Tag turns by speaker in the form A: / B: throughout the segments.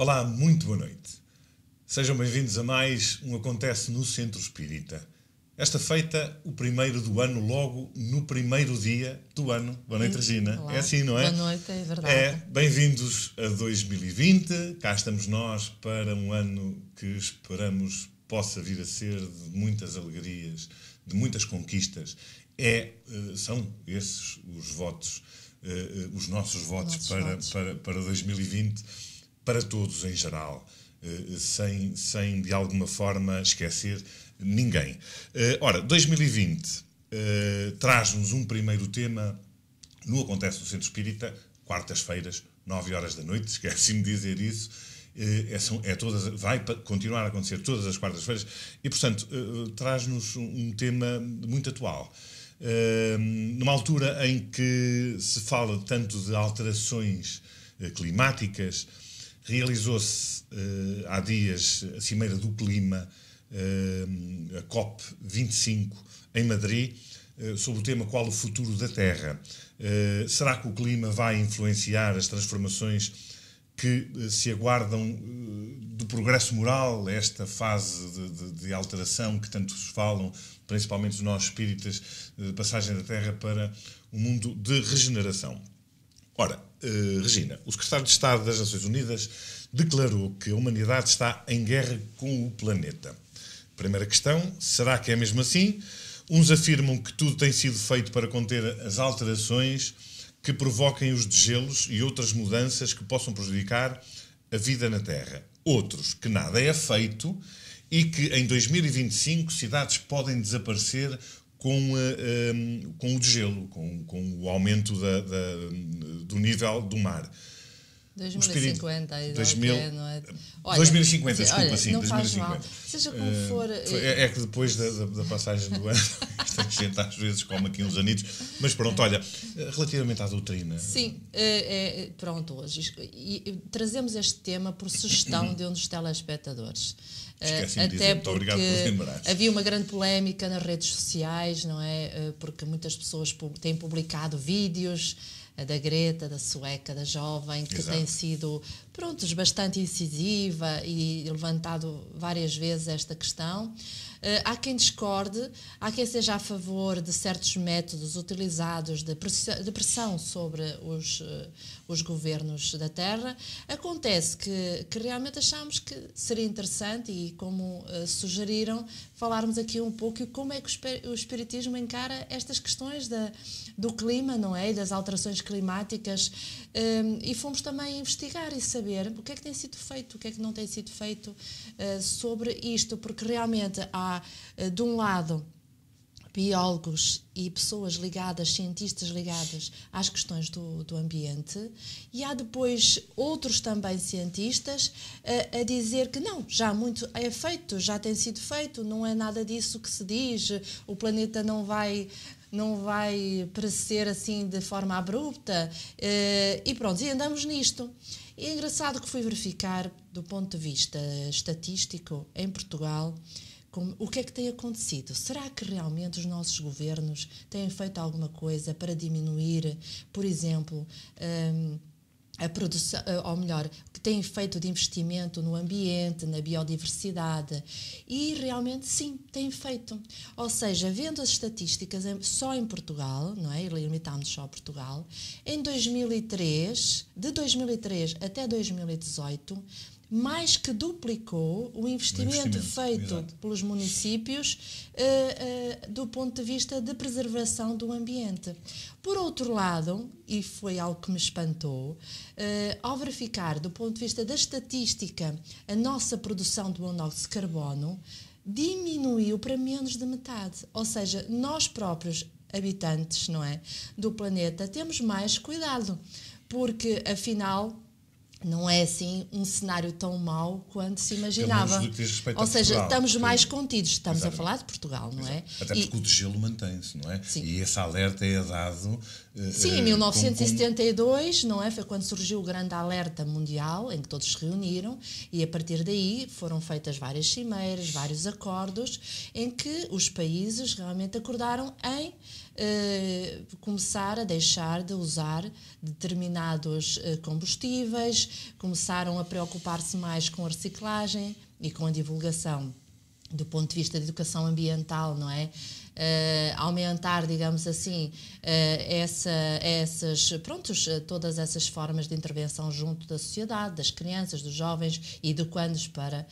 A: Olá, muito boa noite. Sejam bem-vindos a mais um Acontece no Centro Espírita. Esta feita, o primeiro do ano, logo no primeiro dia do ano. Boa noite, Regina.
B: Olá.
A: É assim, não é?
B: Boa noite, é verdade.
A: Bem-vindos a 2020. Cá estamos nós para um ano que esperamos possa vir a ser de muitas alegrias, de muitas conquistas. São esses os votos, os nossos votos para 2020, para todos em geral, sem de alguma forma esquecer ninguém. Ora, 2020 traz-nos um primeiro tema no Acontece no Centro Espírita, quartas-feiras, 9 horas da noite, esqueci-me de dizer isso. Vai continuar a acontecer todas as quartas-feiras e, portanto, traz-nos um tema muito atual. Numa altura em que se fala tanto de alterações climáticas, realizou-se há dias a Cimeira do Clima, a COP25 em Madrid, sobre o tema qual o futuro da Terra. Será que o clima vai influenciar as transformações que se aguardam do progresso moral, esta fase de alteração que tantos falam, principalmente os nossos espíritas, de passagem da Terra para um mundo de regeneração? Ora, Regina, o secretário de Estado das Nações Unidas declarou que a humanidade está em guerra com o planeta. Primeira questão, será que é mesmo assim? Uns afirmam que tudo tem sido feito para conter as alterações que provoquem os degelos e outras mudanças que possam prejudicar a vida na Terra. Outros que nada é feito e que em 2025 cidades podem desaparecer com o degelo, com o aumento do nível do mar.
B: 2050, não é? Olha,
A: 2050, desculpa, sim,
B: não
A: 2050.
B: faz mal. Seja como for...
A: É que depois da passagem do ano, esta gente às vezes come aqui uns anitos, mas pronto, olha, relativamente à doutrina...
B: Sim, pronto, hoje trazemos este tema por sugestão de um dos telespectadores.
A: Esqueci-me de dizer, muito obrigado por lembrar.
B: Havia uma grande polémica nas redes sociais, não é? Porque muitas pessoas têm publicado vídeos da Greta, da sueca, da jovem, que tem sido, bastante incisiva e levantado várias vezes esta questão. Há quem discorde, há quem seja a favor de certos métodos utilizados de pressão sobre os governos da Terra. Acontece que realmente achamos que seria interessante e, como sugeriram, falarmos aqui um pouco como é que o Espiritismo encara estas questões do clima, não é? E das alterações climáticas, e fomos também investigar e saber o que é que tem sido feito, o que é que não tem sido feito sobre isto, porque realmente há, de um lado, biólogos e pessoas ligadas, cientistas ligadas às questões do ambiente, e há depois outros também cientistas a dizer que não, já muito é feito, já tem sido feito, não é nada disso que se diz, o planeta não vai perecer assim de forma abrupta, e pronto, e andamos nisto. E é engraçado que fui verificar, do ponto de vista estatístico, em Portugal, o que é que tem acontecido. Será que realmente os nossos governos têm feito alguma coisa para diminuir, por exemplo, a produção, ou melhor, que têm feito de investimento no ambiente, na biodiversidade? E realmente sim, têm feito. Ou seja, vendo as estatísticas só em Portugal, não é? Limitámos só a Portugal, em 2003, de 2003 até 2018, mais que duplicou o investimento feito pelos municípios do ponto de vista de preservação do ambiente. Por outro lado, e foi algo que me espantou, ao verificar do ponto de vista da estatística a nossa produção de monóxido de carbono, diminuiu para menos de metade. Ou seja, nós próprios, habitantes, não é, do planeta, temos mais cuidado, porque afinal não é assim um cenário tão mau quanto se imaginava. Ou seja,
A: Portugal,
B: estamos mais contidos. Estamos a falar de Portugal, não é?
A: Até porque o degelo mantém-se, não é? Sim. E esse alerta é dado...
B: Sim, em 1972, não é? Foi quando surgiu o grande alerta mundial, em que todos se reuniram, e a partir daí foram feitas várias cimeiras, vários acordos, em que os países realmente acordaram em começar a deixar de usar determinados combustíveis, começaram a preocupar-se mais com a reciclagem e com a divulgação do ponto de vista de educação ambiental, não é? Aumentar, digamos assim, todas essas formas de intervenção junto da sociedade, das crianças, dos jovens, educando-os para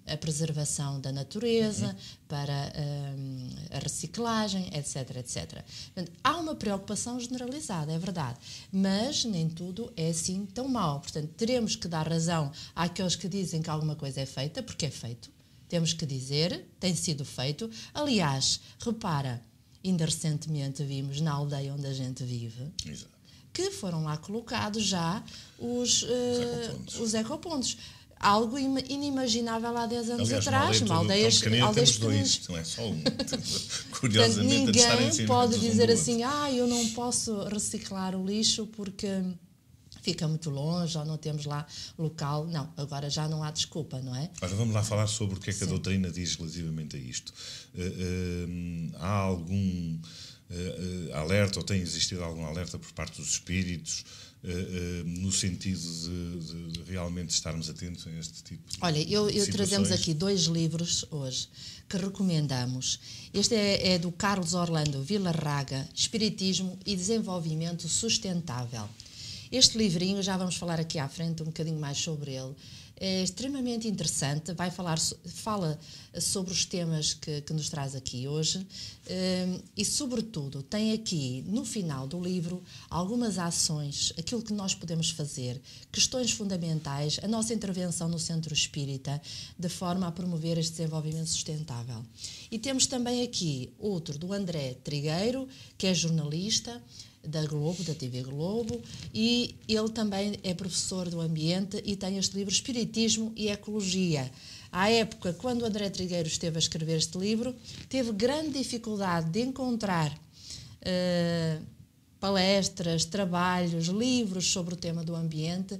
B: a preservação da natureza, para a reciclagem, etc, etc. Portanto, há uma preocupação generalizada, é verdade, mas nem tudo é assim tão mau. Portanto, teremos que dar razão àqueles que dizem que alguma coisa é feita, porque é feito. Temos que dizer, tem sido feito. Aliás, repara, ainda recentemente vimos na aldeia onde a gente vive,
A: exato,
B: que foram lá colocados já os ecopontos. Algo inimaginável há 10 anos atrás.
A: Uma aldeia
B: aldeias
A: temos dois, não é só um.
B: Curiosamente, ninguém pode dizer assim, eu não posso reciclar o lixo porque fica muito longe ou não temos lá local. Não, agora já não há desculpa, não é?
A: Agora vamos lá falar sobre o que é que a doutrina diz relativamente a isto. Há algum alerta, ou tem existido algum alerta por parte dos espíritos, no sentido de realmente estarmos atentos a este tipo de
B: Olha,
A: situações?
B: Trazemos aqui 2 livros hoje que recomendamos. Este é do Carlos Orlando Villarraga, Espiritismo e Desenvolvimento Sustentável. Este livrinho, já vamos falar aqui à frente um bocadinho mais sobre ele, é extremamente interessante, fala sobre os temas que nos traz aqui hoje e, sobretudo, tem aqui, no final do livro, algumas ações, aquilo que nós podemos fazer, questões fundamentais, a nossa intervenção no Centro Espírita, de forma a promover este desenvolvimento sustentável. E temos também aqui outro do André Trigueiro, que é jornalista, da Globo, da TV Globo, e ele também é professor do ambiente e tem este livro Espiritismo e Ecologia. À época, quando o André Trigueiro esteve a escrever este livro, teve grande dificuldade de encontrar palestras, trabalhos, livros sobre o tema do ambiente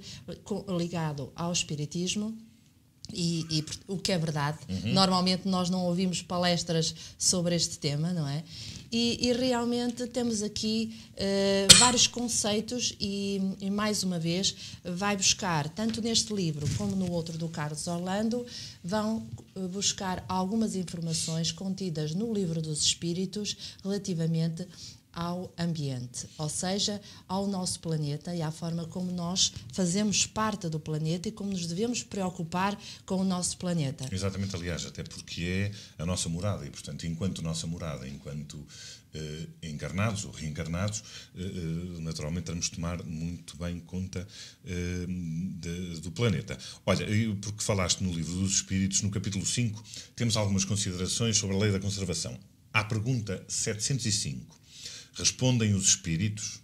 B: ligado ao espiritismo. E o que é verdade, normalmente nós não ouvimos palestras sobre este tema, não é? E realmente temos aqui vários conceitos e, mais uma vez, vai buscar, tanto neste livro como no outro do Carlos Orlando, vão buscar algumas informações contidas no Livro dos Espíritos relativamente ao ambiente, ou seja, ao nosso planeta e à forma como nós fazemos parte do planeta e como nos devemos preocupar com o nosso planeta.
A: Exatamente, aliás, até porque é a nossa morada e, portanto, enquanto nossa morada, enquanto encarnados ou reencarnados, naturalmente teremos de tomar muito bem conta do planeta. Olha, porque falaste no Livro dos Espíritos, no capítulo 5, temos algumas considerações sobre a lei da conservação. À pergunta 705, respondem os espíritos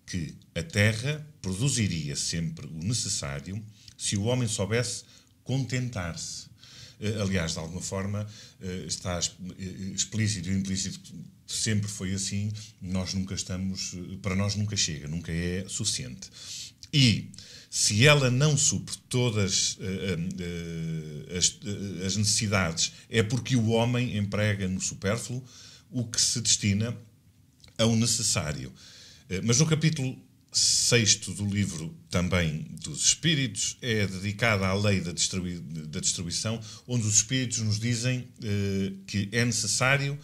A: que a Terra produziria sempre o necessário se o homem soubesse contentar-se. Aliás, de alguma forma, está explícito e implícito, sempre foi assim, para nós nunca chega, nunca é suficiente. E se ela não supre todas as necessidades, é porque o homem emprega no supérfluo o que se destina ao necessário. Mas no capítulo 6º do livro também dos Espíritos é dedicado à lei da destruição, onde os Espíritos nos dizem que é necessário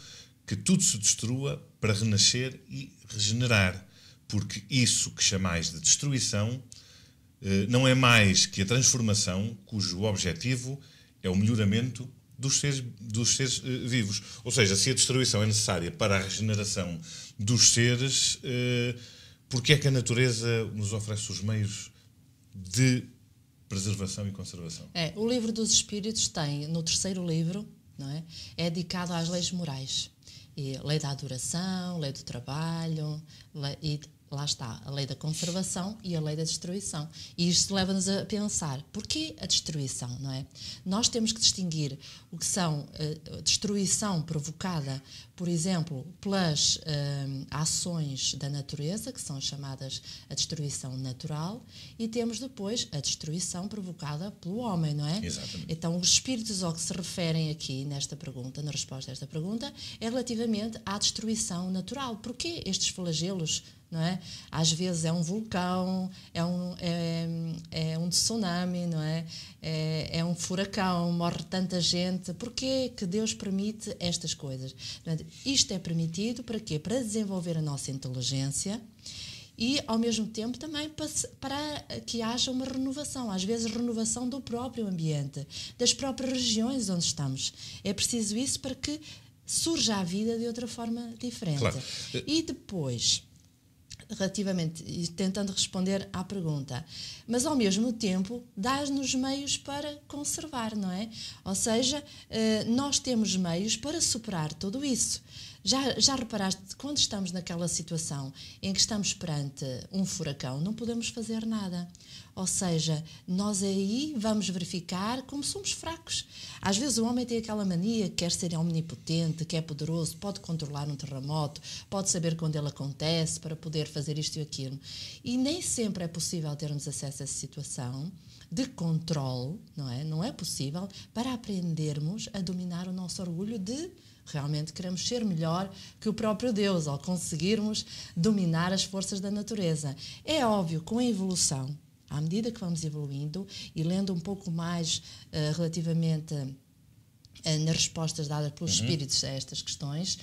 A: que tudo se destrua para renascer e regenerar, porque isso que chamais de destruição não é mais que a transformação cujo objetivo é o melhoramento dos seres vivos. Ou seja, se a destruição é necessária para a regeneração dos seres, porque é que a natureza nos oferece os meios de preservação e conservação?
B: O Livro dos Espíritos tem, no 3º livro, não é? É dedicado às leis morais. E lei da adoração, lei do trabalho, e lá está, a lei da conservação e a lei da destruição. E isto leva-nos a pensar, porquê a destruição, não é? Nós temos que distinguir o que são a destruição provocada, por exemplo, pelas ações da natureza, que são chamadas a destruição natural, e temos depois a destruição provocada pelo homem, não é?
A: Exatamente.
B: Então, os espíritos ao que se referem aqui nesta pergunta, na resposta a esta pergunta, é relativamente à destruição natural. Porquê estes flagelos? Não é? Às vezes é um vulcão, é um tsunami, não é? É um furacão, morre tanta gente. Porquê que Deus permite estas coisas? Portanto, isto é permitido para quê? Para desenvolver a nossa inteligência e, ao mesmo tempo, também para que haja uma renovação. Às vezes, renovação do próprio ambiente, das próprias regiões onde estamos. É preciso isso para que surja a vida de outra forma diferente.
A: Claro.
B: E depois, relativamente, e tentando responder à pergunta, mas ao mesmo tempo dá-nos meios para conservar, não é? Ou seja, nós temos meios para superar tudo isso. Já reparaste, quando estamos naquela situação em que estamos perante um furacão, não podemos fazer nada. Ou seja, nós aí vamos verificar como somos fracos. Às vezes o homem tem aquela mania que quer ser omnipotente, que é poderoso, pode controlar um terremoto, pode saber quando ele acontece para poder fazer isto e aquilo. E nem sempre é possível termos acesso a essa situação de controle, não é? Não é possível para aprendermos a dominar o nosso orgulho de realmente queremos ser melhor que o próprio Deus, ao conseguirmos dominar as forças da natureza. É óbvio, com a evolução, à medida que vamos evoluindo e lendo um pouco mais relativamente nas respostas dadas pelos espíritos a estas questões,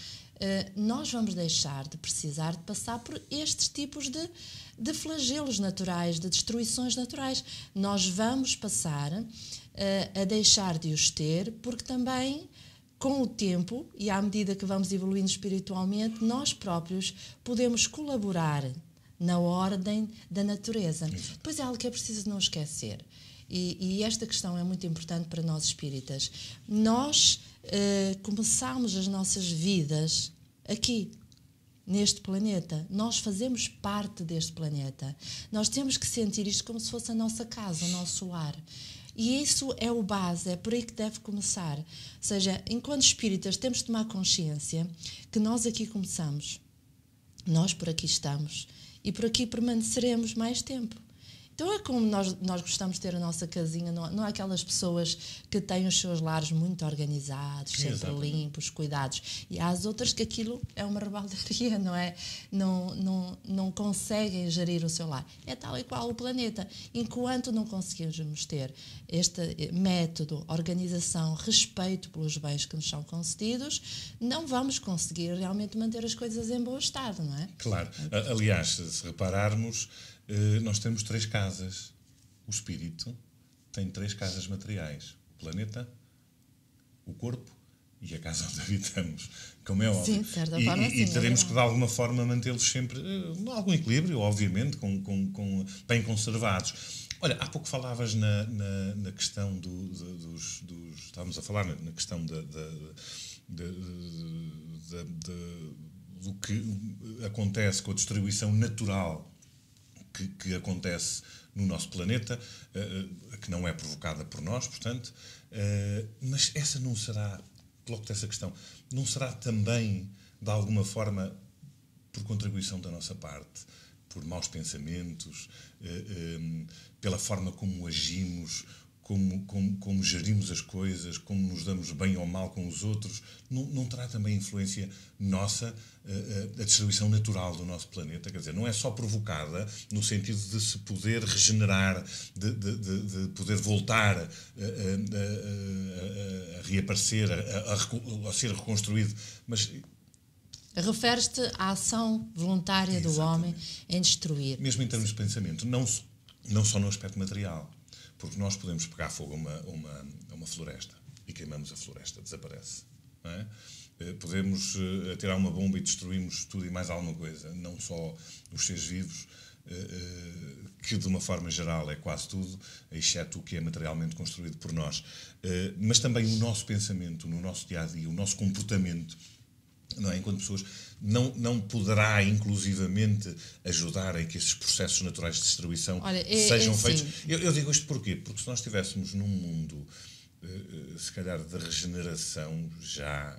B: nós vamos deixar de precisar de passar por estes tipos de flagelos naturais, de destruições naturais. Nós vamos passar a deixar de os ter, porque também, com o tempo e à medida que vamos evoluindo espiritualmente, nós próprios podemos colaborar na ordem da natureza.
A: Exato.
B: Pois é algo que é preciso não esquecer. E esta questão é muito importante para nós espíritas. Nós começamos as nossas vidas aqui, neste planeta. Nós fazemos parte deste planeta. Nós temos que sentir isto como se fosse a nossa casa, o nosso lar. E isso é o base, é por aí que deve começar. Ou seja, enquanto espíritas temos de tomar consciência que nós aqui começamos, nós por aqui estamos e por aqui permaneceremos mais tempo. Então é como nós gostamos de ter a nossa casinha, não há aquelas pessoas que têm os seus lares muito organizados, sempre
A: Exatamente.
B: limpos, cuidados. E há as outras que aquilo é uma rebaldaria, não é? Não conseguem gerir o seu lar. É tal e qual o planeta. Enquanto não conseguimos ter este método, organização, respeito pelos bens que nos são concedidos, não vamos conseguir realmente manter as coisas em bom estado, não é?
A: Claro. Aliás, se repararmos, nós temos 3 casas. O espírito tem 3 casas materiais. O planeta, o corpo e a casa onde habitamos. Como é óbvio.
B: Sim, de certa forma, sim,
A: e teremos
B: é
A: que, de alguma forma, mantê-los sempre algum equilíbrio, obviamente, bem conservados. Olha, há pouco falavas na questão dos... Estávamos a falar na questão do que acontece com a distribuição natural que acontece no nosso planeta, que não é provocada por nós, portanto, mas essa não será, coloco-te essa questão, não será também, de alguma forma, por contribuição da nossa parte, por maus pensamentos, pela forma como agimos, como gerimos as coisas, como nos damos bem ou mal com os outros, não terá também influência nossa a distribuição natural do nosso planeta? Quer dizer, não é só provocada no sentido de se poder regenerar, de poder voltar a reaparecer, a ser reconstruído, mas...
B: Refere-te à ação voluntária do homem em destruir.
A: Mesmo em termos de pensamento, não só no aspecto material. Porque nós podemos pegar fogo a uma floresta e queimamos a floresta, desaparece. Não é? Podemos atirar uma bomba e destruímos tudo e mais alguma coisa. Não só os seres vivos, que de uma forma geral é quase tudo, exceto o que é materialmente construído por nós. Mas também o nosso pensamento, no nosso dia-a-dia, o nosso comportamento, não é? Enquanto pessoas, não poderá inclusivamente ajudar a que esses processos naturais de destruição sejam feitos. Eu digo isto porquê? Porque se nós estivéssemos num mundo, se calhar, de regeneração já,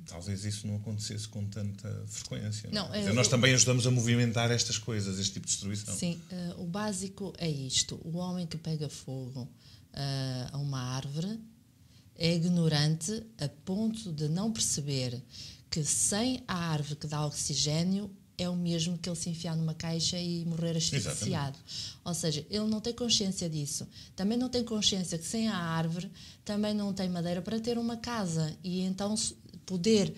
A: talvez isso não acontecesse com tanta frequência. Nós também ajudamos a movimentar estas coisas, este tipo de destruição.
B: Sim, o básico é isto. O homem que pega fogo a uma árvore é ignorante a ponto de não perceber que sem a árvore que dá oxigênio é o mesmo que ele se enfiar numa caixa e morrer asfixiado. Ou seja, ele não tem consciência disso. Também não tem consciência que sem a árvore também não tem madeira para ter uma casa e então poder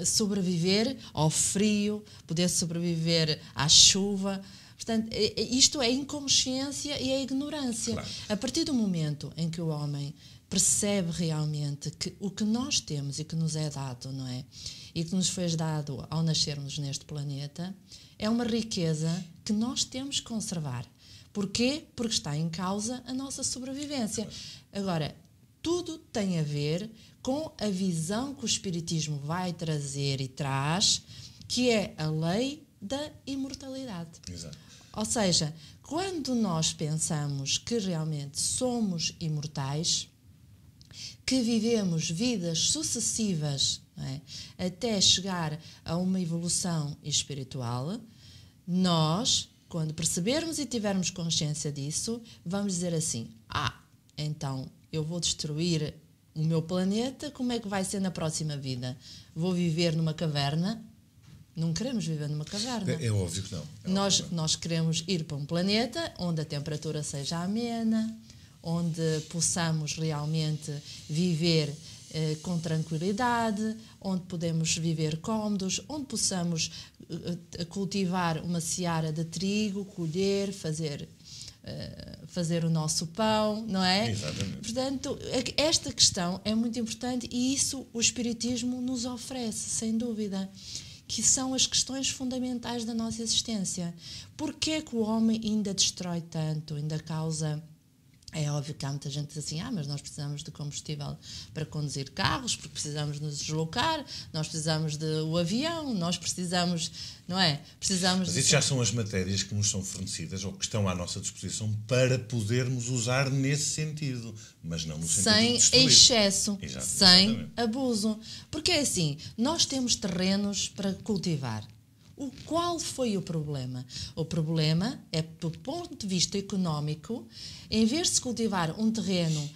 B: sobreviver ao frio, poder sobreviver à chuva. Portanto, isto é inconsciência e é ignorância.
A: Claro.
B: A partir do momento em que o homem percebe realmente que o que nós temos e que nos é dado, não é? E que nos foi dado ao nascermos neste planeta, é uma riqueza que nós temos que conservar. Porquê? Porque está em causa a nossa sobrevivência. Agora, tudo tem a ver com a visão que o Espiritismo vai trazer e traz, que é a lei da imortalidade.
A: Exato.
B: Ou seja, quando nós pensamos que realmente somos imortais, que vivemos vidas sucessivas, não é? Até chegar a uma evolução espiritual, nós, quando percebermos e tivermos consciência disso, vamos dizer assim, então eu vou destruir o meu planeta, como é que vai ser na próxima vida? Vou viver numa caverna? Não queremos viver numa caverna.
A: É óbvio que não.
B: Nós queremos ir para um planeta onde a temperatura seja amena, onde possamos realmente viver com tranquilidade, onde podemos viver cómodos, onde possamos cultivar uma seara de trigo, colher, fazer o nosso pão, não é?
A: Exatamente.
B: Portanto, esta questão é muito importante e isso o Espiritismo nos oferece, sem dúvida, que são as questões fundamentais da nossa existência. Porquê é que o homem ainda destrói tanto, ainda causa... É óbvio que há muita gente que diz assim, mas nós precisamos de combustível para conduzir carros, porque precisamos nos deslocar, nós precisamos do avião, nós precisamos, não é?
A: Mas isso já são as matérias que nos são fornecidas ou que estão à nossa disposição para podermos usar nesse sentido, mas não no sentido de destruir.
B: Sem excesso, sem
A: exatamente.
B: abuso. Porque é assim, nós temos terrenos para cultivar. Qual foi o problema? O problema é, do ponto de vista económico, em vez de se cultivar um terreno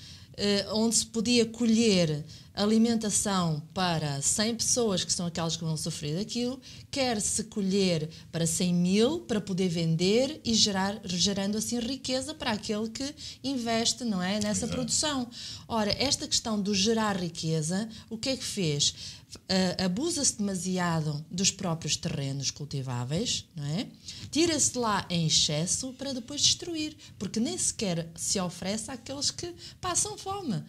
B: onde se podia colher alimentação para 100 pessoas, que são aquelas que vão sofrer daquilo, quer-se colher para 100.000 para poder vender e gerando assim riqueza para aquele que investe, não é, nessa produção. Ora, esta questão do gerar riqueza, o que é que fez? Abusa-se demasiado dos próprios terrenos cultiváveis, não é? Tira-se de lá em excesso para depois destruir, porque nem sequer se oferece àqueles que passam fome.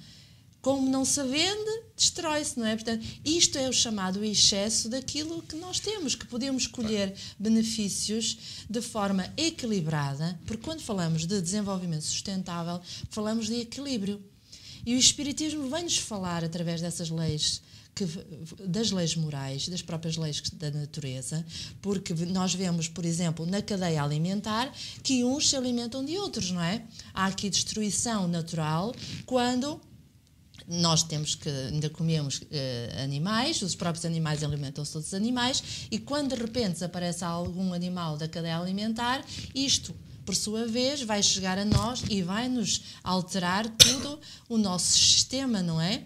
B: Como não se vende, destrói-se, não é? Portanto, isto é o chamado excesso daquilo que nós temos, que podemos colher benefícios de forma equilibrada, porque quando falamos de desenvolvimento sustentável, falamos de equilíbrio. E o Espiritismo vem-nos falar, através dessas leis, das leis morais, das próprias leis da natureza, porque nós vemos, por exemplo, na cadeia alimentar, que uns se alimentam de outros, não é? Há aqui destruição natural quando nós ainda comemos animais, os próprios animais alimentam-se todos os animais, e quando de repente desaparece algum animal da cadeia alimentar, isto, por sua vez, vai chegar a nós e vai-nos alterar todo o nosso sistema, não é?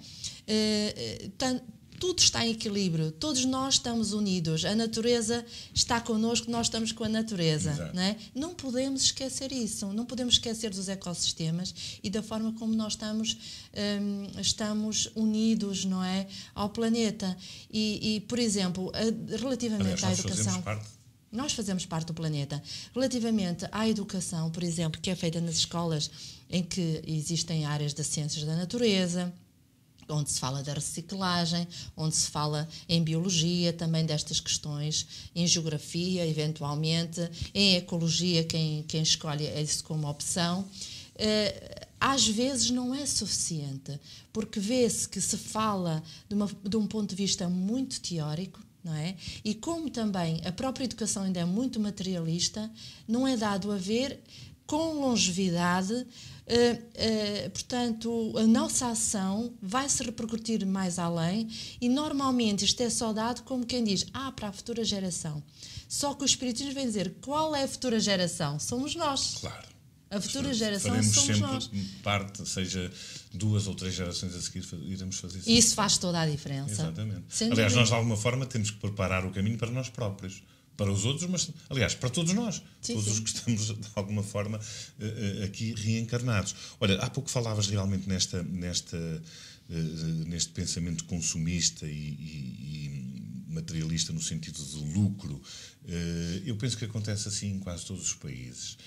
B: Tudo está em equilíbrio, todos nós estamos unidos, a natureza está connosco, nós estamos com a natureza. Não é? Não podemos esquecer isso, não podemos esquecer dos ecossistemas e da forma como nós estamos unidos, não é, ao planeta. E por exemplo, relativamente à educação... Nós fazemos parte do planeta. Relativamente à educação, por exemplo, que é feita nas escolas em que existem áreas das ciências da natureza, onde se fala da reciclagem, onde se fala em biologia, também destas questões, em geografia, eventualmente, em ecologia, quem escolhe isso como opção. às vezes não é suficiente, porque vê-se que se fala de um ponto de vista muito teórico, não é? E como também a própria educação ainda é muito materialista, não é dado a ver com longevidade. Portanto, a nossa ação vai se repercutir mais além, e normalmente isto é só dado como quem diz, para a futura geração. Só que o Espiritismo vem dizer, qual é a futura geração? Somos nós.
A: Claro.
B: A futura geração
A: faremos
B: somos
A: sempre
B: nós.
A: parte, seja 2 ou 3 gerações a seguir, iremos fazer isso.
B: Isso faz toda a diferença.
A: Exatamente.
B: Sem
A: Aliás,
B: dúvida.
A: nós de alguma forma temos que preparar o caminho para nós próprios. Para os outros, mas, aliás, para todos nós.
B: Sim,
A: todos
B: sim.
A: os que estamos, de alguma forma, aqui reencarnados. Olha, há pouco falavas realmente neste pensamento consumista e materialista no sentido do lucro. Eu penso que acontece assim em quase todos os países.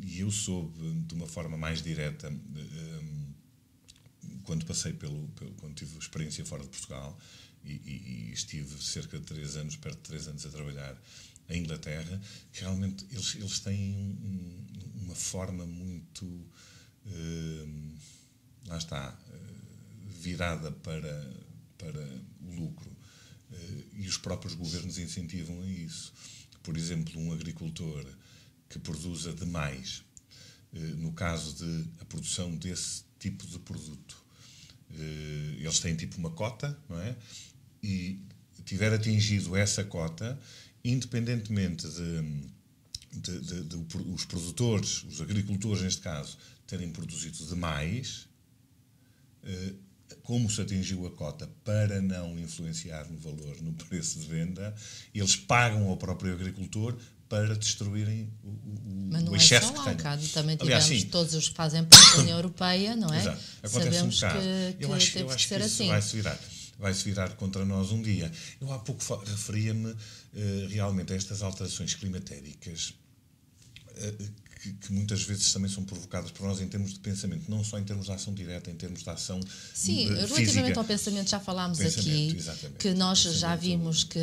A: E eu soube, de uma forma mais direta, quando passei quando tive experiência fora de Portugal, e estive cerca de 3 anos, perto de 3 anos, a trabalhar em Inglaterra, que realmente eles têm uma forma muito, lá está, virada para o lucro. E os próprios governos incentivam a isso. Por exemplo, um agricultor que produza demais, no caso de a produção desse tipo de produto, eles têm tipo uma cota, não é? E tiver atingido essa cota, independentemente de os produtores, os agricultores neste caso, terem produzido demais, como se atingiu a cota para não influenciar no valor, no preço de venda, eles pagam ao próprio agricultor para destruírem o excesso que têm.
B: Cá, também
A: Aliás,
B: tivemos
A: sim.
B: todos os que fazem parte da União Europeia, não é?
A: Exato. Acontece
B: Sabemos
A: um bocado.
B: que
A: Eu acho
B: teve
A: que
B: ser
A: isso
B: assim.
A: vai-se virar contra nós um dia. Eu há pouco referia-me realmente a estas alterações climatéricas que muitas vezes também são provocadas por nós em termos de pensamento, não só em termos de ação direta, em termos de ação
B: relativamente
A: física.
B: ao pensamento já falámos aqui,
A: exatamente.
B: que nós já vimos que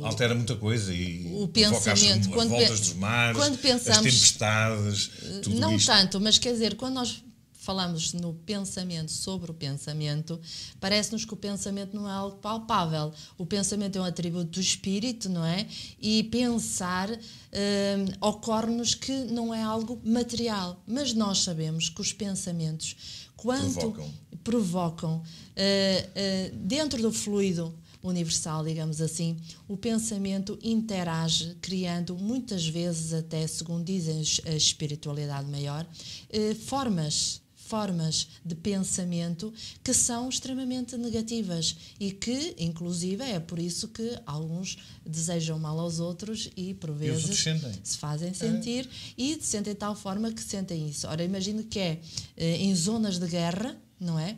A: altera muita coisa e
B: o
A: provoca
B: pensamento,
A: as voltas dos mares,
B: quando pensamos,
A: as tempestades, tudo
B: não
A: isto.
B: tanto, mas quer dizer, quando nós falamos no pensamento, sobre o pensamento, parece-nos que o pensamento não é algo palpável. O pensamento é um atributo do espírito, não é? E pensar ocorre-nos que não é algo material. Mas nós sabemos que os pensamentos, quando provocam dentro do fluido universal, digamos assim, o pensamento interage, criando muitas vezes, até segundo dizem a espiritualidade maior, formas de pensamento que são extremamente negativas e que, inclusive, é por isso que alguns desejam mal aos outros e, por vezes, se fazem sentir e sentem de tal forma que sentem isso. Ora, imagino que em zonas de guerra, não é?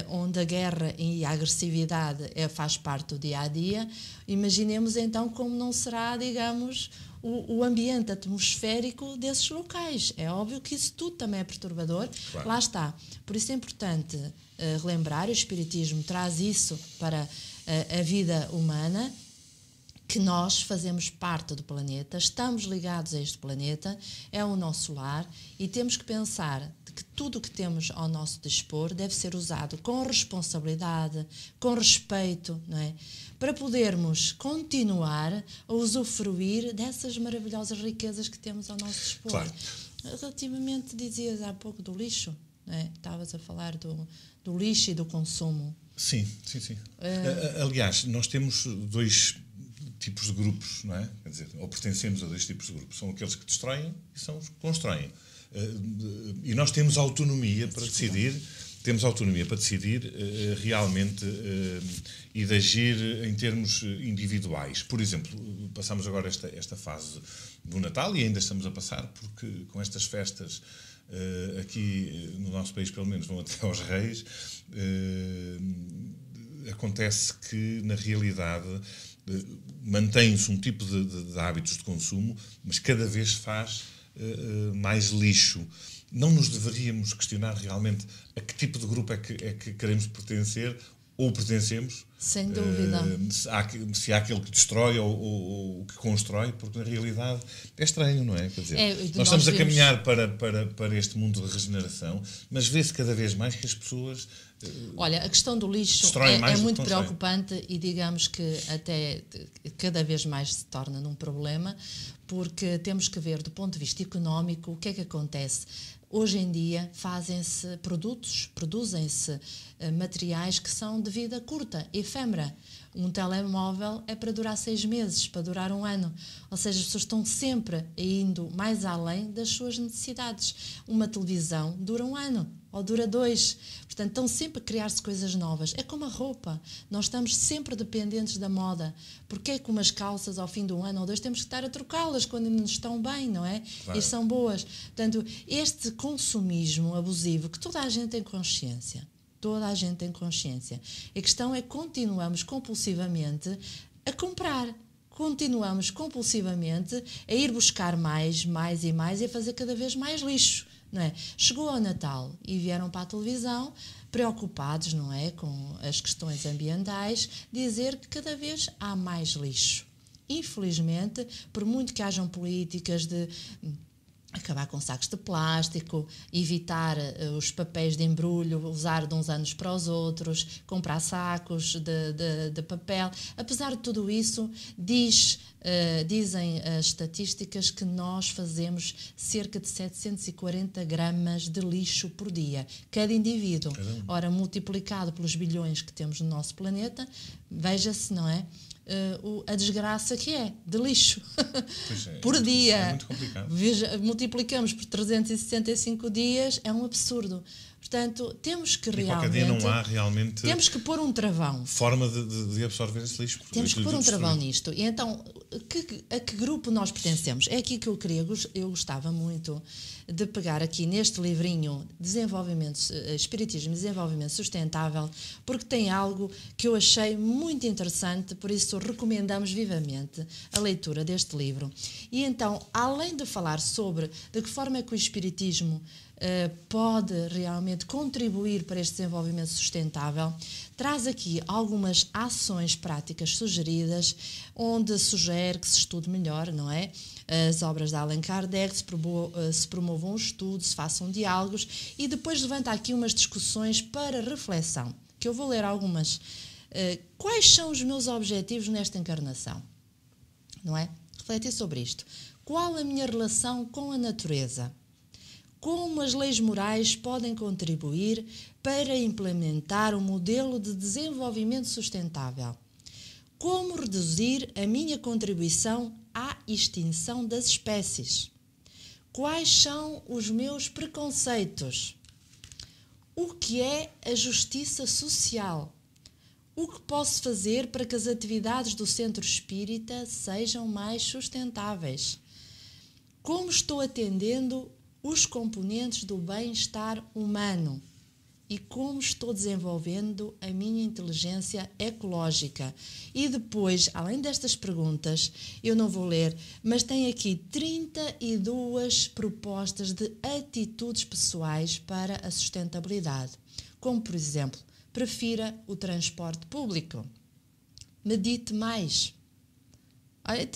B: Onde a guerra e a agressividade faz parte do dia-a-dia, imaginemos então como não será, digamos, o ambiente atmosférico desses locais. É óbvio que isso tudo também é perturbador. Claro. Lá está. Por isso é importante relembrar, o Espiritismo traz isso para a vida humana, que nós fazemos parte do planeta, estamos ligados a este planeta, é o nosso lar e temos que pensar que tudo o que temos ao nosso dispor deve ser usado com responsabilidade, com respeito, não é? Para podermos continuar a usufruir dessas maravilhosas riquezas que temos ao nosso dispor.
A: Claro.
B: Relativamente, dizias há pouco do lixo, não é? Estavas a falar do lixo e do consumo.
A: Sim. Aliás, nós temos 2 tipos de grupos, não é? Quer dizer, ou pertencemos a 2 tipos de grupos. São aqueles que destroem e são os que constroem. E nós temos autonomia para decidir, realmente e de agir em termos individuais. Por exemplo, passamos agora esta fase do Natal e ainda estamos a passar, porque com estas festas aqui no nosso país, pelo menos, vão até aos Reis, acontece que, na realidade, mantém-se um tipo de hábitos de consumo, mas cada vez faz mais lixo. Não nos deveríamos questionar realmente a que tipo de grupo é que queremos pertencer ou pertencemos.
B: Sem dúvida.
A: Se há aquele que destrói ou que constrói, porque na realidade é estranho, não é? Quer dizer, nós estamos a caminhar para este mundo de regeneração, mas vê-se cada vez mais que as pessoas...
B: Olha, a questão do lixo é muito preocupante e digamos que até cada vez mais se torna num problema, porque temos que ver do ponto de vista económico o que é que acontece. Hoje em dia produzem-se materiais que são de vida curta, efêmera. Um telemóvel é para durar 6 meses, para durar 1 ano. Ou seja, as pessoas estão sempre indo mais além das suas necessidades. Uma televisão dura 1 ano ou dura 2. Portanto, estão sempre a criar-se coisas novas. É como a roupa. Nós estamos sempre dependentes da moda. Porque é que umas calças, ao fim de 1 ano ou 2, temos que estar a trocá-las quando ainda estão bem, não é? Claro. E são boas. Portanto, este consumismo abusivo, que toda a gente tem consciência, a questão é que continuamos compulsivamente a comprar. Continuamos compulsivamente a ir buscar mais e a fazer cada vez mais lixo. Não é? Chegou ao Natal e vieram para a televisão, preocupados, não é, com as questões ambientais, dizer que cada vez há mais lixo. Infelizmente, por muito que hajam políticas de acabar com sacos de plástico, evitar os papéis de embrulho, usar de uns anos para os outros, comprar sacos de papel. Apesar de tudo isso, dizem as estatísticas que nós fazemos cerca de 740 gramas de lixo por dia, cada indivíduo. Ora, multiplicado pelos bilhões que temos no nosso planeta, veja-se, não é? A desgraça que é de lixo por dia.
A: É muito complicado.
B: Multiplicamos por 365 dias, é um absurdo. Portanto, temos que realmente...
A: qualquer dia não há realmente...
B: Temos que pôr um travão.
A: Forma de absorver esse lixo.
B: Temos que pôr um travão nisto. E então, a que grupo nós pertencemos? É aqui que eu gostava muito de pegar aqui neste livrinho Espiritismo e Desenvolvimento Sustentável, porque tem algo que eu achei muito interessante, por isso recomendamos vivamente a leitura deste livro. E então, além de falar sobre de que forma é que o Espiritismo pode realmente contribuir para este desenvolvimento sustentável, traz aqui algumas ações práticas sugeridas, onde sugere que se estude melhor, não é? As obras de Allan Kardec, se promovam um estudo, se façam diálogos e depois levanta aqui umas discussões para reflexão, que eu vou ler algumas. Quais são os meus objetivos nesta encarnação? Não é? Refletir sobre isto. Qual a minha relação com a natureza? Como as leis morais podem contribuir para implementar um modelo de desenvolvimento sustentável? Como reduzir a minha contribuição à extinção das espécies? Quais são os meus preconceitos? O que é a justiça social? O que posso fazer para que as atividades do Centro Espírita sejam mais sustentáveis? Como estou atendendo os componentes do bem-estar humano e como estou desenvolvendo a minha inteligência ecológica. E depois, além destas perguntas, eu não vou ler, mas tem aqui 32 propostas de atitudes pessoais para a sustentabilidade, como, por exemplo, prefira o transporte público, medite mais. É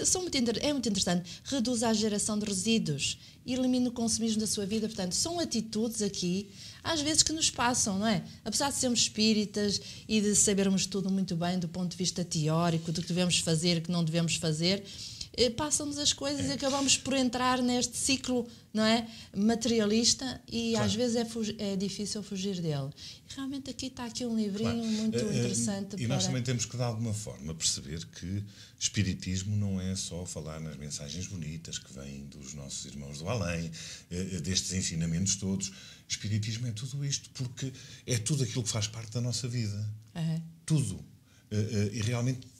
B: muito interessante. Reduza a geração de resíduos, elimine o consumismo da sua vida. Portanto, são atitudes aqui, às vezes, que nos passam, não é? Apesar de sermos espíritas e de sabermos tudo muito bem do ponto de vista teórico, do que devemos fazer e que não devemos fazer, passam-nos as coisas e acabamos por entrar neste ciclo, não é, materialista e claro, às vezes é difícil fugir dele. E realmente aqui está um livrinho claro, muito interessante.
A: E nós também temos que de alguma forma perceber que espiritismo não é só falar nas mensagens bonitas que vêm dos nossos irmãos do além, destes ensinamentos todos. Espiritismo é tudo isto, porque é tudo aquilo que faz parte da nossa vida. Tudo. E realmente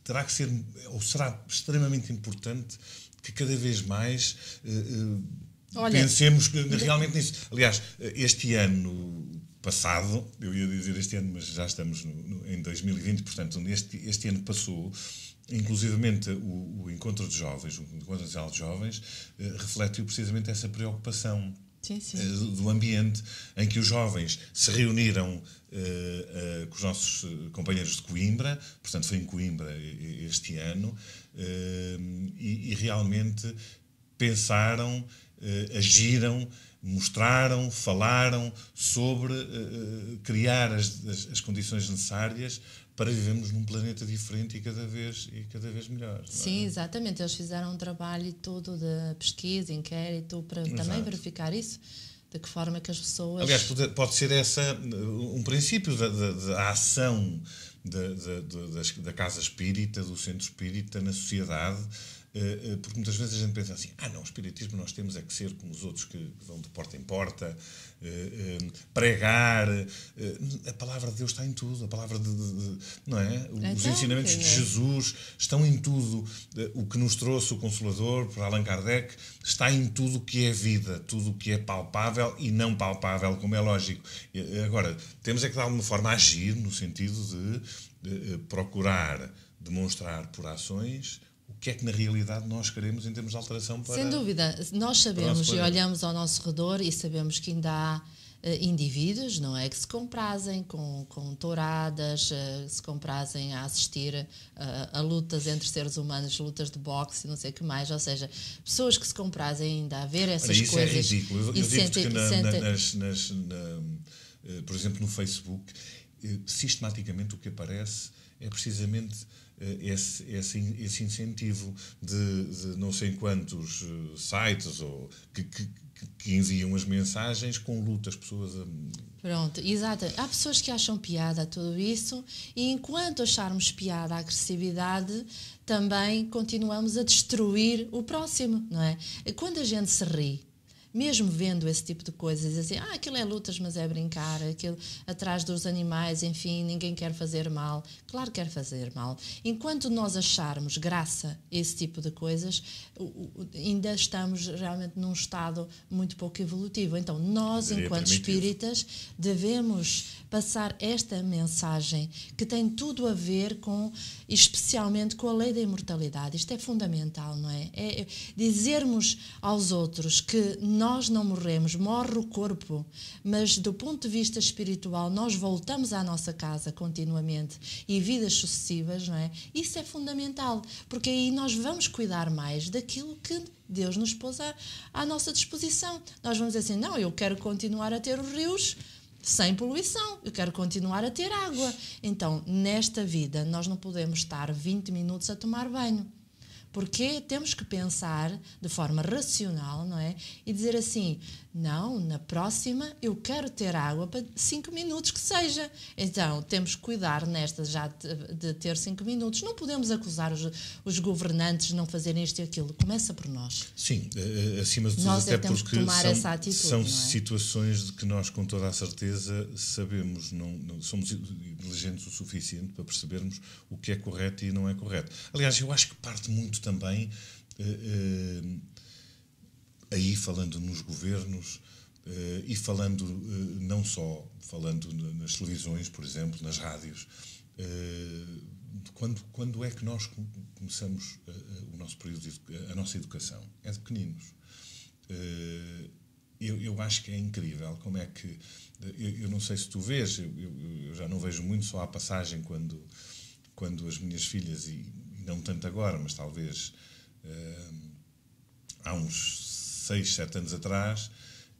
A: terá que ser, ou será extremamente importante que cada vez mais pensemos realmente nisso. Aliás, este ano passado, eu ia dizer este ano, mas já estamos em 2020, portanto, este ano passou, inclusivamente o Encontro de Jovens, o Encontro Nacional de Jovens, refletiu precisamente essa preocupação do ambiente, em que os jovens se reuniram com os nossos companheiros de Coimbra, portanto foi em Coimbra este ano, e realmente pensaram, agiram, mostraram, falaram sobre criar as condições necessárias para vivermos num planeta diferente e cada vez melhor.
B: Sim, exatamente. Eles fizeram um trabalho todo de pesquisa, inquérito, para também verificar isso. De que forma que as pessoas...
A: Aliás, pode ser essa um princípio da ação da casa espírita, do centro espírita na sociedade, porque muitas vezes a gente pensa assim, não, o espiritismo nós temos é que ser como os outros que vão de porta em porta, pregar, a palavra de Deus está em tudo, a palavra não é? Os ensinamentos de Jesus estão em tudo, o que nos trouxe o Consolador, por Allan Kardec, está em tudo o que é vida, tudo o que é palpável e não palpável, como é lógico. Agora, temos é que de alguma forma agir no sentido de procurar demonstrar por ações o que é que na realidade nós queremos em termos de alteração para...
B: Sem dúvida, nós sabemos e olhamos ao nosso redor e sabemos que ainda há indivíduos, não é, que se comprazem com touradas, se comprazem a assistir a lutas entre seres humanos, lutas de boxe e não sei o que mais, ou seja, pessoas que se comprazem ainda a ver essas
A: isso
B: coisas.
A: Isso é ridículo. Eu digo que por exemplo, no Facebook, sistematicamente o que aparece é precisamente esse incentivo de não sei quantos sites ou que enviam as mensagens com lutas, pessoas a...
B: Pronto, exato. Há pessoas que acham piada a tudo isso e enquanto acharmos piada a agressividade, também continuamos a destruir o próximo, não é? Quando a gente se ri, mesmo vendo esse tipo de coisas, assim, aquilo é lutas, mas é brincar, aquilo atrás dos animais, enfim, ninguém quer fazer mal. Claro que quer fazer mal. Enquanto nós acharmos graça a esse tipo de coisas, ainda estamos realmente num estado muito pouco evolutivo. Então, nós, enquanto espíritas, devemos passar esta mensagem que tem tudo a ver com, especialmente com a lei da imortalidade. Isto é fundamental, não é? É dizermos aos outros que nós não morremos, morre o corpo, mas do ponto de vista espiritual nós voltamos à nossa casa continuamente e vidas sucessivas, não é? Isso é fundamental, porque aí nós vamos cuidar mais daquilo que Deus nos pôs à nossa disposição. Nós vamos dizer assim, não, eu quero continuar a ter os rios sem poluição, eu quero continuar a ter água. Então, nesta vida, nós não podemos estar 20 minutos a tomar banho. Porque temos que pensar de forma racional, não é? E dizer assim, não, na próxima eu quero ter água para 5 minutos que seja. Então, temos que cuidar nesta já de ter 5 minutos. Não podemos acusar os governantes de não fazerem isto e aquilo. Começa por nós.
A: Sim, acima de tudo,
B: nós
A: até
B: temos
A: porque
B: que tomar essa atitude,
A: são
B: não é?
A: situações de que nós, com toda a certeza, sabemos, não somos inteligentes o suficiente para percebermos o que é correto e não é correto. Aliás, eu acho que parte muito também, aí falando nos governos e falando não só falando nas televisões, por exemplo, nas rádios, quando é que nós começamos o nosso período a nossa educação? É de pequeninos. Eu acho que é incrível como é que... Eu não sei se tu vês, eu já não vejo muito, só a passagem quando as minhas filhas, e não tanto agora, mas talvez há uns 6, 7 anos atrás,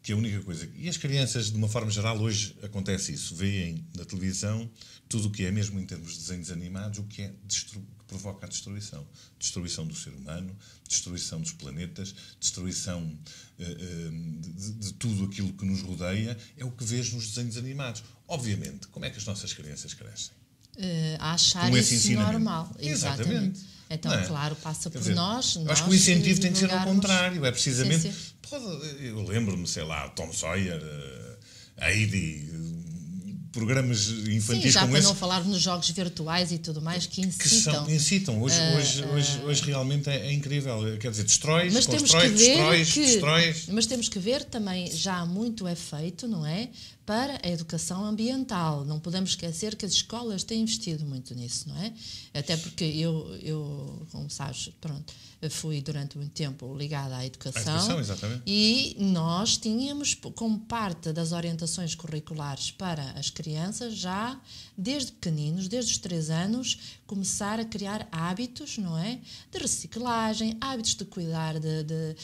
A: que a única coisa... E as crianças, de uma forma geral, hoje acontece isso. Veem na televisão tudo o que é, mesmo em termos de desenhos animados, o que é que provoca a destruição. Destruição do ser humano, destruição dos planetas, destruição de tudo aquilo que nos rodeia, é o que vês nos desenhos animados. Obviamente, como é que as nossas crianças crescem?
B: A achar isso normal.
A: Exatamente.
B: Então,
A: é?
B: claro, passa por
A: dizer,
B: nós.
A: Acho que o incentivo tem que ser ao contrário. É precisamente...
B: Sim.
A: Eu lembro-me, sei lá, Tom Sawyer, a Heidi, programas infantis.
B: Sim, já
A: como
B: para
A: esse,
B: não falar nos jogos virtuais e tudo mais que incitam.
A: Que incitam. Hoje realmente é incrível. Quer dizer, destróis.
B: Mas temos que ver também, já muito é feito, não é? para a educação ambiental. Não podemos esquecer que as escolas têm investido muito nisso, não é? Até porque eu como sabes, pronto, fui durante muito tempo ligada à educação,
A: exatamente.
B: E nós tínhamos como parte das orientações curriculares para as crianças, já desde pequeninos, desde os 3 anos, começar a criar hábitos, não é? De reciclagem, hábitos de cuidar, de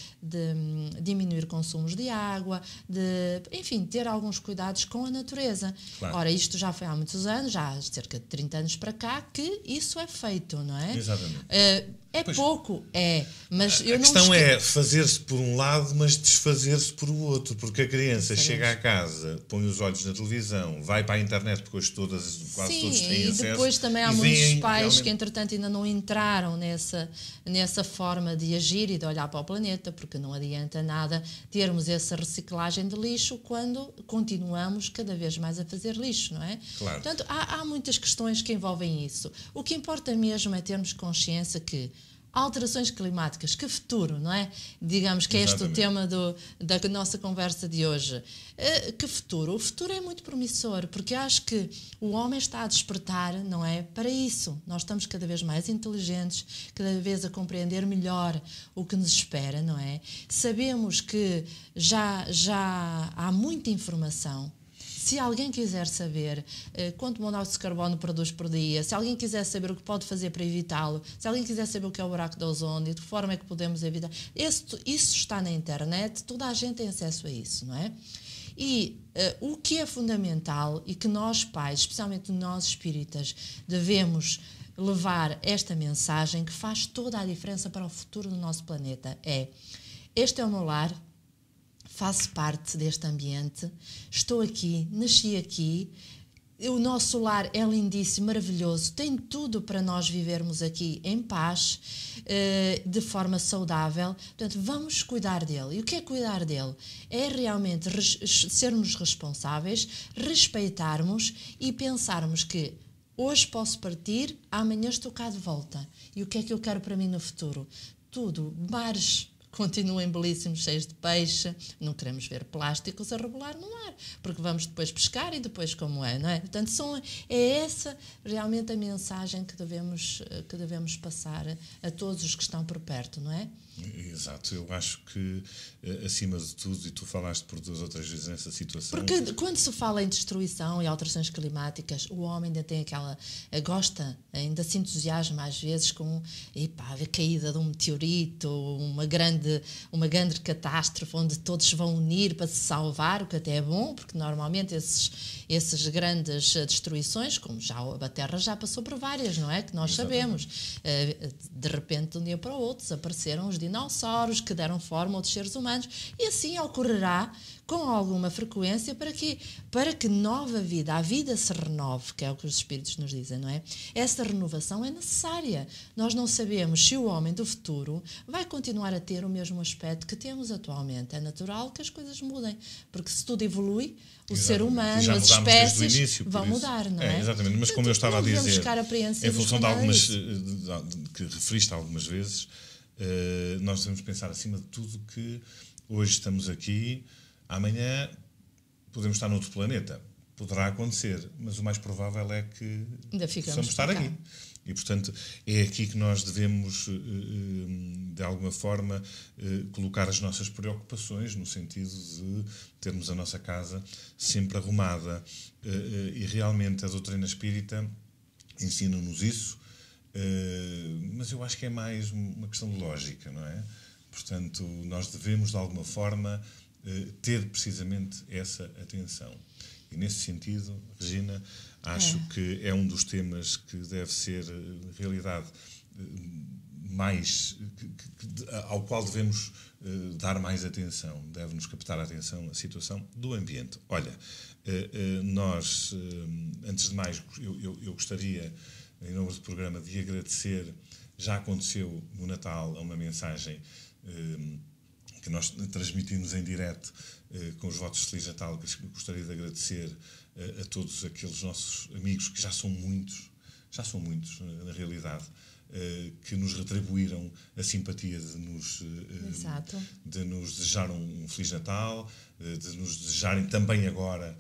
B: diminuir consumos de água, enfim, ter alguns cuidados com a natureza.
A: Claro.
B: Ora, isto já foi há muitos anos, já há cerca de 30 anos para cá, que isso é feito, não é?
A: Exatamente.
B: Pouco, mas eu
A: a questão é fazer-se por um lado, mas desfazer-se por o outro, porque a criança chega à casa, põe os olhos na televisão, vai para a internet, porque hoje quase todos têm acesso.
B: E depois também há muitos pais que, entretanto, ainda não entraram nessa forma de agir e de olhar para o planeta, porque não adianta nada termos essa reciclagem de lixo quando continuamos cada vez mais a fazer lixo, não é?
A: Claro.
B: Portanto, há muitas questões que envolvem isso. O que importa mesmo é termos consciência que alterações climáticas, que futuro, não é? Digamos que este é o tema da nossa conversa de hoje. Que futuro? O futuro é muito promissor, porque acho que o homem está a despertar, não é? Para isso. Nós estamos cada vez mais inteligentes, cada vez a compreender melhor o que nos espera, não é? Sabemos que já há muita informação. Se alguém quiser saber quanto monóxido de carbono produz por dia, se alguém quiser saber o que pode fazer para evitá-lo, se alguém quiser saber o que é o buraco de ozônio, de que forma é que podemos evitar, isso está na internet, toda a gente tem acesso a isso, não é? E o que é fundamental e que nós pais, especialmente nós espíritas, devemos levar esta mensagem que faz toda a diferença para o futuro do nosso planeta é: este é o meu lar, faço parte deste ambiente, estou aqui, nasci aqui, o nosso lar é lindíssimo, maravilhoso, tem tudo para nós vivermos aqui em paz, de forma saudável. Portanto, vamos cuidar dele. E o que é cuidar dele? É realmente sermos responsáveis, respeitarmos e pensarmos que hoje posso partir, amanhã estou cá de volta. E o que é que eu quero para mim no futuro? Tudo, mares continuem belíssimos, cheios de peixe, não queremos ver plásticos a rebolar no mar, porque vamos depois pescar e depois como é, não é? Portanto, é essa realmente a mensagem que devemos passar a todos os que estão por perto, não é?
A: Exato, eu acho que acima de tudo, e tu falaste por 2 ou 3 vezes nessa situação...
B: Porque quando se fala em destruição e alterações climáticas, o homem ainda tem gosta, ainda se entusiasma às vezes com a caída de um meteorito, uma grande catástrofe onde todos se vão unir para se salvar, o que até é bom, porque normalmente esses grandes destruições, como já a Terra já passou por várias, não é? Que nós sabemos. De repente, de um dia para o outro, desapareceram os dinossauros que deram forma aos seres humanos, e assim ocorrerá com alguma frequência para que nova vida, a vida se renove, que é o que os espíritos nos dizem, não é? Essa renovação é necessária. Nós não sabemos se o homem do futuro vai continuar a ter o mesmo aspecto que temos atualmente. É natural que as coisas mudem, porque se tudo evolui, o ser humano, as espécies vão mudar, não é?
A: Exatamente, mas como eu estava a dizer, em função de algumas que referiste algumas vezes, nós devemos pensar acima de tudo que hoje estamos aqui, amanhã podemos estar noutro planeta. Poderá acontecer, mas o mais provável é que possamos estar aqui. E, portanto, é aqui que nós devemos, de alguma forma, colocar as nossas preocupações, no sentido de termos a nossa casa sempre arrumada. E, realmente, a doutrina espírita ensina-nos isso, mas eu acho que é mais uma questão de lógica, não é? Portanto, nós devemos, de alguma forma, ter precisamente essa atenção. E, nesse sentido, Regina, acho que é um dos temas que deve ser realidade ao qual devemos dar mais atenção, deve-nos captar a atenção a situação do ambiente. Olha, nós, antes de mais, eu gostaria, em nome do programa, de agradecer. Já aconteceu no Natal uma mensagem que nós transmitimos em direto com os votos de Feliz Natal, que gostaria de agradecer a todos aqueles nossos amigos, que já são muitos na realidade, que nos retribuíram a simpatia de nos desejar um Feliz Natal, de nos desejarem também agora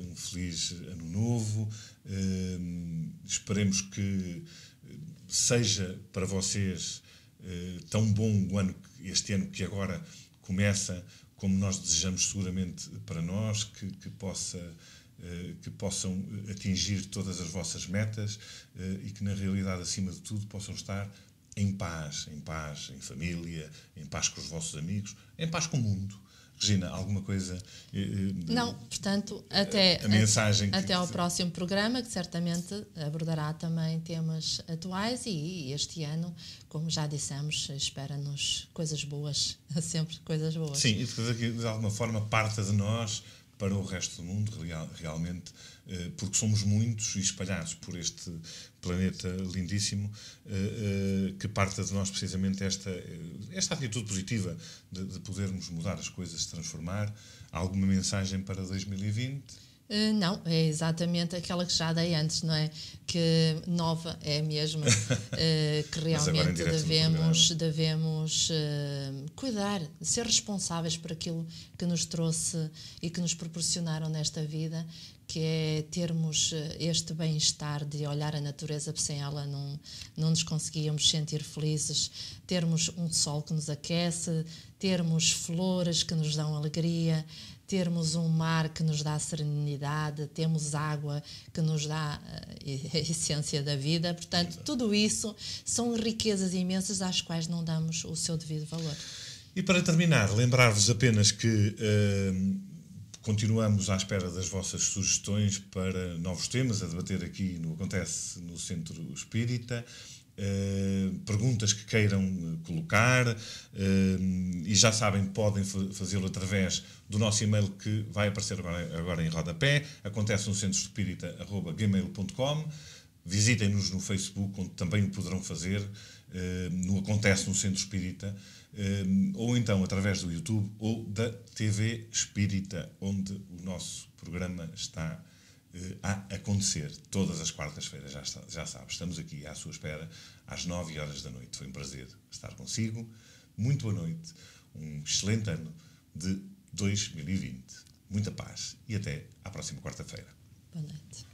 A: um feliz ano novo. Esperemos que seja para vocês tão bom o ano, este ano que agora começa, como nós desejamos seguramente para nós, que possam atingir todas as vossas metas e que na realidade, acima de tudo, possam estar em paz, em família, em paz com os vossos amigos, em paz com o mundo. Regina, alguma coisa?
B: Não, portanto, até ao próximo programa, que certamente abordará também temas atuais e este ano, como já dissemos, espera-nos coisas boas, sempre coisas boas.
A: Sim, e depois aqui, de alguma forma, parta de nós para o resto do mundo, realmente, porque somos muitos e espalhados por este planeta lindíssimo, que parta de nós precisamente esta atitude positiva de podermos mudar as coisas, transformar. Alguma mensagem para 2020?
B: Não, é exatamente aquela que já dei antes, não é? Que nova é a mesma, que realmente devemos cuidar, ser responsáveis por aquilo que nos trouxe e que nos proporcionaram nesta vida, que é termos este bem-estar de olhar a natureza, porque sem ela não nos conseguíamos sentir felizes, termos um sol que nos aquece, termos flores que nos dão alegria, termos um mar que nos dá serenidade, temos água que nos dá a essência da vida. Portanto, tudo isso são riquezas imensas às quais não damos o seu devido valor.
A: E para terminar, lembrar-vos apenas que continuamos à espera das vossas sugestões para novos temas a debater aqui no Acontece no Centro Espírita. Perguntas que queiram colocar e já sabem, podem fazê-lo através do nosso e-mail que vai aparecer agora em rodapé, acontece no centro espírita@gmail.com. Visitem-nos no Facebook, onde também o poderão fazer, no Acontece no Centro Espírita, ou então através do YouTube ou da TV Espírita, onde o nosso programa está a acontecer todas as quartas-feiras, já sabe, estamos aqui à sua espera às 9h da noite. Foi um prazer estar consigo. Muito boa noite, um excelente ano de 2020. Muita paz e até à próxima quarta-feira.
B: Boa noite.